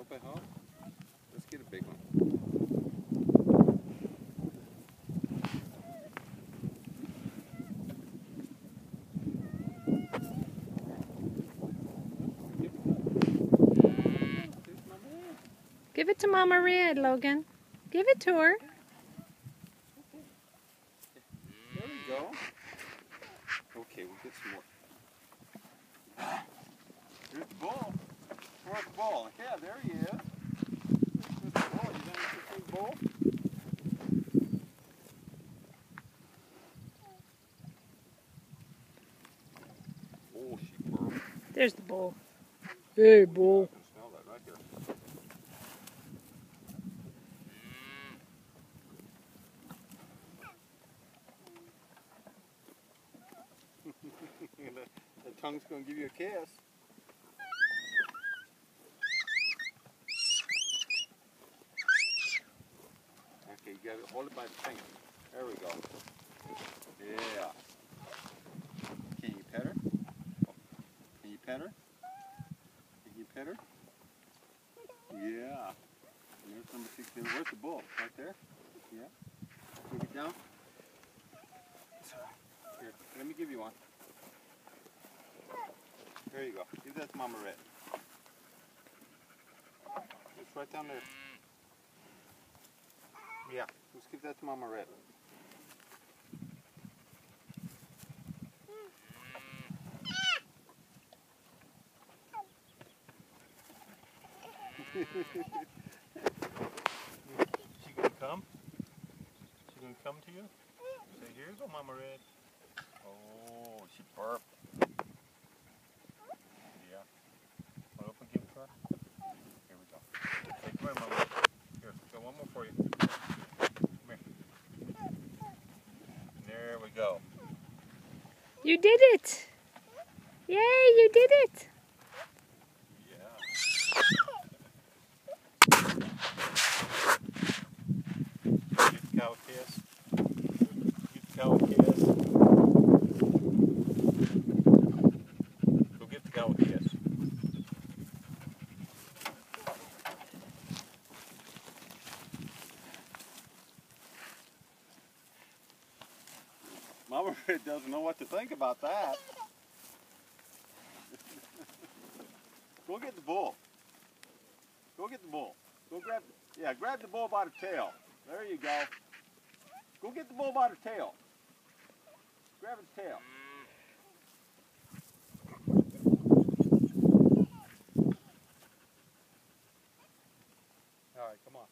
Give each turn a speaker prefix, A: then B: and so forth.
A: hope I help. Let's get a big one.
B: Give it to Mama Red, Logan. Give it to her.
A: There we go. Okay, we'll get some more. Here's the bull. Where's the bull? Yeah, there he is. There's the bull. You done see the bull? Oh, she burped.
B: There's the bull. Hey, bull.
A: I can smell that right there. The tongue's going to give you a kiss. Okay, you got to hold it by the finger. There we go. Yeah. Can you pet her? Can you pet her? Can you pet her? Yeah. And there's number 16. Where's the bull? Right there? Yeah. Take it down. Here, let me give you one. There you go. Give that to Mama Red. It's right down there. Yeah, let's give that to Mama Red. She gonna come? She gonna come to you? Say, here you go, Mama Red. Oh, she burped. Yeah. Want to open give it to her? Here we go. Hey, come here, Mama. Here, got one more for you. Come here. There we go.
B: You did it. Yay, you did it.
A: Yeah. Give the cow a kiss. Give the cow a kiss. Go get the cow a kiss. Mama Red doesn't know what to think about that. Go get the bull. Go get the bull. Go grab, grab the bull by the tail. There you go. Go get the bull by the tail. Grab its tail. All right, come on.